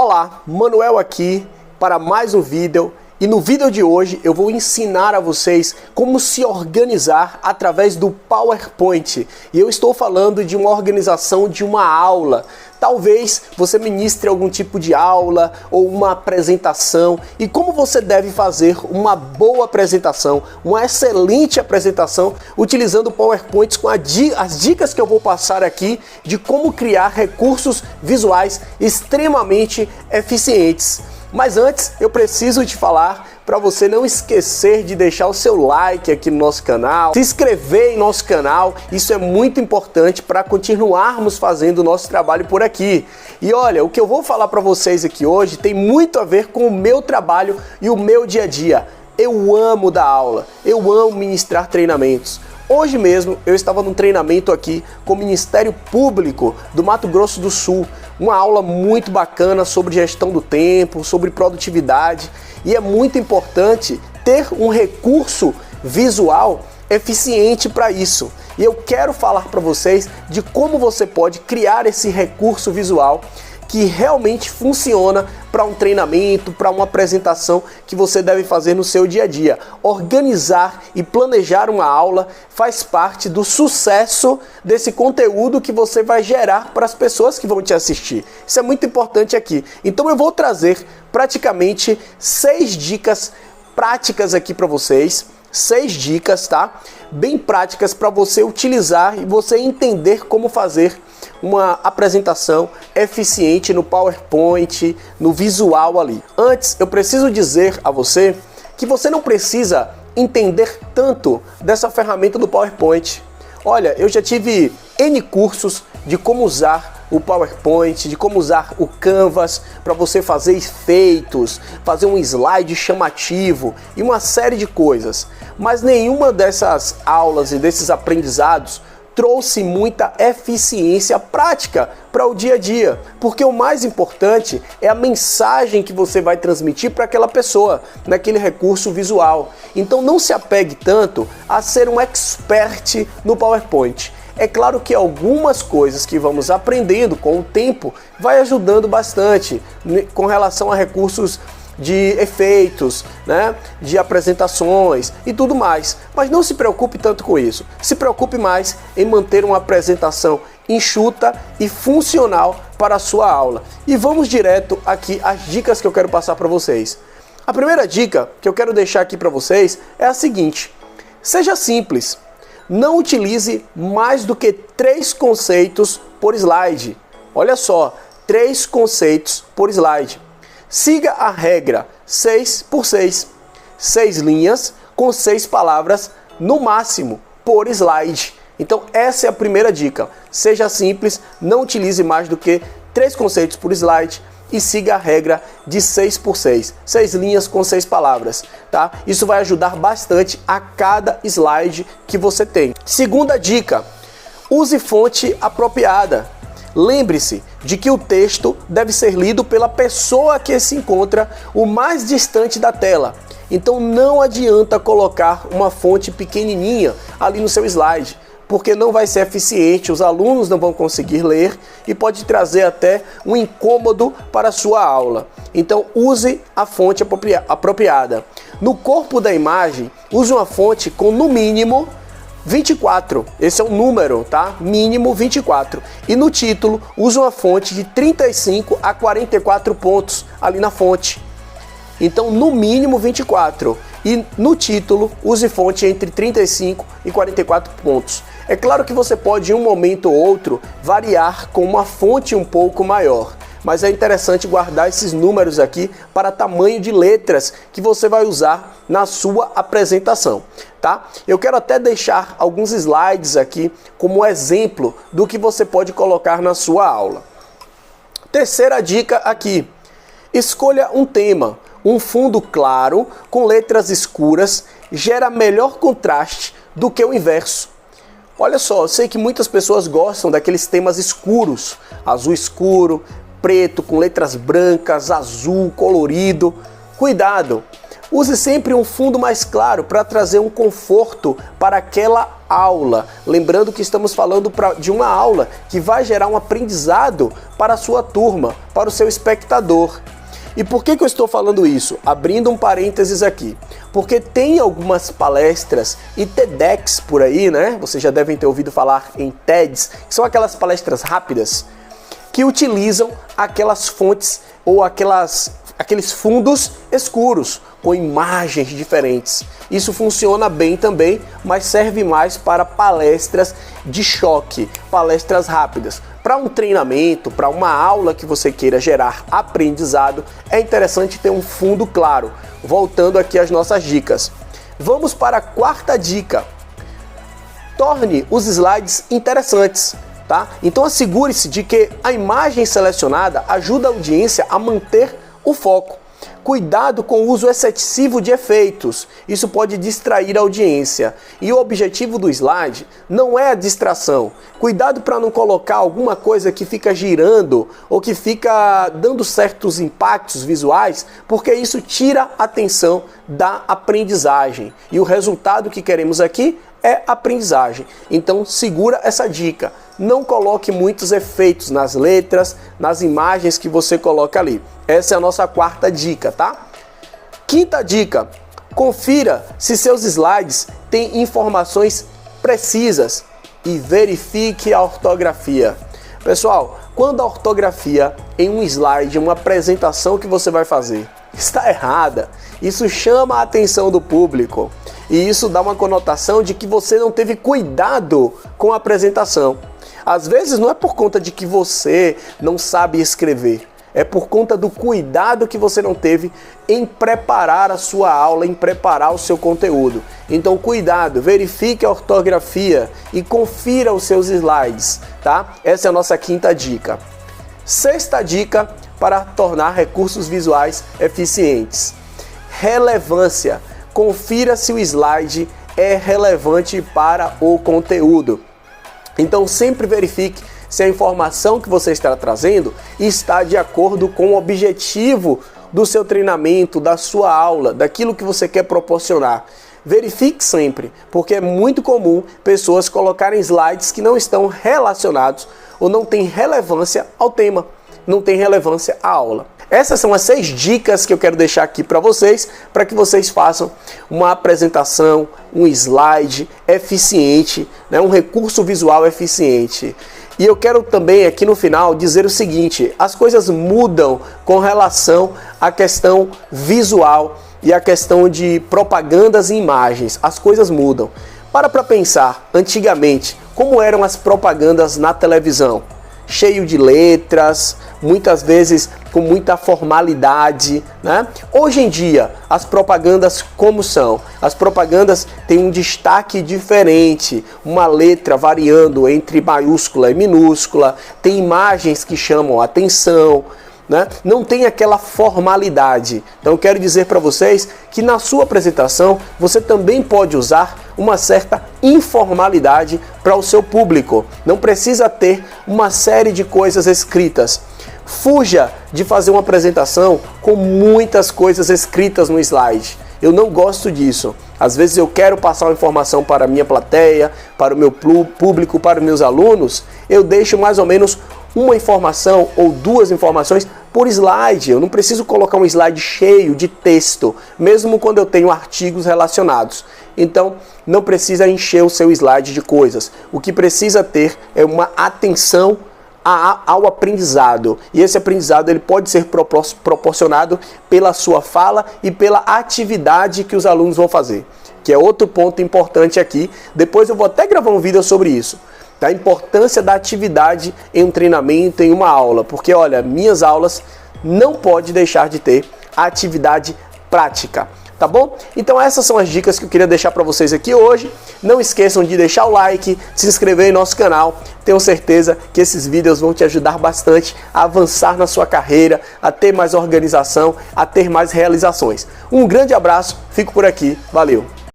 Olá, Manuel aqui para mais um vídeo. E no vídeo de hoje eu vou ensinar a vocês como se organizar através do PowerPoint. E eu estou falando de uma organização de uma aula. Talvez você ministre algum tipo de aula ou uma apresentação. E como você deve fazer uma boa apresentação, uma excelente apresentação, utilizando o PowerPoint com as dicas que eu vou passar aqui de como criar recursos visuais extremamente eficientes. Mas antes, eu preciso te falar para você não esquecer de deixar o seu like aqui no nosso canal, se inscrever em nosso canal, isso é muito importante para continuarmos fazendo o nosso trabalho por aqui. E olha, o que eu vou falar para vocês aqui hoje tem muito a ver com o meu trabalho e o meu dia a dia. Eu amo dar aula, eu amo ministrar treinamentos. Hoje mesmo eu estava num treinamento aqui com o Ministério Público do Mato Grosso do Sul, uma aula muito bacana sobre gestão do tempo, sobre produtividade, e é muito importante ter um recurso visual eficiente para isso. E eu quero falar para vocês de como você pode criar esse recurso visual que realmente funciona para um treinamento, para uma apresentação que você deve fazer no seu dia a dia. Organizar e planejar uma aula faz parte do sucesso desse conteúdo que você vai gerar para as pessoas que vão te assistir. Isso é muito importante aqui. Então eu vou trazer praticamente 6 dicas práticas aqui para vocês. 6 dicas, tá? Bem práticas para você utilizar e você entender como fazer uma apresentação eficiente no PowerPoint, no visual ali. Antes, eu preciso dizer a você que você não precisa entender tanto dessa ferramenta do PowerPoint. Olha, eu já tive N cursos de como usar o PowerPoint, de como usar o Canvas para você fazer efeitos, fazer um slide chamativo e uma série de coisas. Mas nenhuma dessas aulas e desses aprendizados trouxe muita eficiência prática para o dia a dia, porque o mais importante é a mensagem que você vai transmitir para aquela pessoa, naquele recurso visual. Então não se apegue tanto a ser um expert no PowerPoint. É claro que algumas coisas que vamos aprendendo com o tempo vai ajudando bastante com relação a recursos de efeitos, né, de apresentações e tudo mais. Mas não se preocupe tanto com isso. Se preocupe mais em manter uma apresentação enxuta e funcional para a sua aula. E vamos direto aqui às dicas que eu quero passar para vocês. A primeira dica que eu quero deixar aqui para vocês é a seguinte: seja simples. Não utilize mais do que 3 conceitos por slide. Olha só, 3 conceitos por slide. Siga a regra 6 por 6. 6 linhas com 6 palavras no máximo por slide. Então essa é a primeira dica. Seja simples, não utilize mais do que 3 conceitos por slide e siga a regra de 6 por 6. 6 linhas com 6 palavras, tá? Isso vai ajudar bastante a cada slide que você tem. Segunda dica: use fonte apropriada. Lembre-se de que o texto deve ser lido pela pessoa que se encontra o mais distante da tela. Então não adianta colocar uma fonte pequenininha ali no seu slide, porque não vai ser eficiente, os alunos não vão conseguir ler e pode trazer até um incômodo para a sua aula. Então use a fonte apropriada. No corpo da imagem, use uma fonte com no mínimo 24, esse é o número, tá? Mínimo 24. E no título, use uma fonte de 35 a 44 pontos ali na fonte. Então, no mínimo 24. E no título, use fonte entre 35 e 44 pontos. É claro que você pode, em um momento ou outro, variar com uma fonte um pouco maior. Mas é interessante guardar esses números aqui para tamanho de letras que você vai usar na sua apresentação, tá? Eu quero até deixar alguns slides aqui como exemplo do que você pode colocar na sua aula. Terceira dica aqui: escolha um tema. Um fundo claro com letras escuras gera melhor contraste do que o inverso. Olha só, eu sei que muitas pessoas gostam daqueles temas escuros, azul escuro, preto com letras brancas, azul, colorido. Cuidado! Use sempre um fundo mais claro para trazer um conforto para aquela aula. Lembrando que estamos falando de uma aula que vai gerar um aprendizado para a sua turma, para o seu espectador. E por que eu estou falando isso? Abrindo um parênteses aqui. Porque tem algumas palestras e TEDx por aí, né? Vocês já devem ter ouvido falar em TEDs, que são aquelas palestras rápidas que utilizam aquelas fontes ou aqueles fundos escuros com imagens diferentes. Isso funciona bem também, mas serve mais para palestras de choque, palestras rápidas. Para um treinamento, para uma aula que você queira gerar aprendizado, é interessante ter um fundo claro. Voltando aqui às nossas dicas. Vamos para a quarta dica. Torne os slides interessantes, tá? Então assegure-se de que a imagem selecionada ajuda a audiência a manter o foco. Cuidado com o uso excessivo de efeitos, isso pode distrair a audiência. E o objetivo do slide não é a distração. Cuidado para não colocar alguma coisa que fica girando ou que fica dando certos impactos visuais, porque isso tira a atenção da aprendizagem. E o resultado que queremos aqui é aprendizagem. Então segura essa dica. Não coloque muitos efeitos nas letras, nas imagens que você coloca ali. Essa é a nossa quarta dica, tá? Quinta dica. Confira se seus slides têm informações precisas e verifique a ortografia. Pessoal, quando a ortografia em um slide, uma apresentação que você vai fazer, está errada, isso chama a atenção do público. E isso dá uma conotação de que você não teve cuidado com a apresentação. Às vezes não é por conta de que você não sabe escrever, é por conta do cuidado que você não teve em preparar a sua aula, em preparar o seu conteúdo. Então cuidado, verifique a ortografia e confira os seus slides, tá? Essa é a nossa quinta dica. Sexta dica para tornar recursos visuais eficientes. Relevância. Confira se o slide é relevante para o conteúdo. Então sempre verifique se a informação que você está trazendo está de acordo com o objetivo do seu treinamento, da sua aula, daquilo que você quer proporcionar. Verifique sempre, porque é muito comum pessoas colocarem slides que não estão relacionados ou não têm relevância ao tema, não tem relevância à aula. Essas são as 6 dicas que eu quero deixar aqui para que vocês façam uma apresentação, um slide eficiente, né, um recurso visual eficiente. E eu quero também aqui no final dizer o seguinte, as coisas mudam com relação à questão visual e à questão de propagandas e imagens. As coisas mudam. Para pensar, antigamente, como eram as propagandas na televisão? Cheio de letras, muitas vezes com muita formalidade, né? Hoje em dia, as propagandas como são? As propagandas têm um destaque diferente, uma letra variando entre maiúscula e minúscula, tem imagens que chamam a atenção, né? Não tem aquela formalidade. Então eu quero dizer para vocês que na sua apresentação você também pode usar uma certa informalidade para o seu público. Não precisa ter uma série de coisas escritas. Fuja de fazer uma apresentação com muitas coisas escritas no slide. Eu não gosto disso. Às vezes eu quero passar uma informação para a minha plateia, para o meu público, para os meus alunos. Eu deixo mais ou menos uma informação ou 2 informações por slide. Eu não preciso colocar um slide cheio de texto, mesmo quando eu tenho artigos relacionados. Então, não precisa encher o seu slide de coisas. O que precisa ter é uma atenção ao aprendizado. E esse aprendizado ele pode ser proporcionado pela sua fala e pela atividade que os alunos vão fazer, que é outro ponto importante aqui. Depois eu vou até gravar um vídeo sobre isso. Da importância da atividade em um treinamento, em uma aula, porque olha, minhas aulas não pode deixar de ter atividade prática, tá bom? Então essas são as dicas que eu queria deixar para vocês aqui hoje. Não esqueçam de deixar o like, se inscrever em nosso canal. Tenho certeza que esses vídeos vão te ajudar bastante a avançar na sua carreira, a ter mais organização, a ter mais realizações. Um grande abraço, fico por aqui, valeu!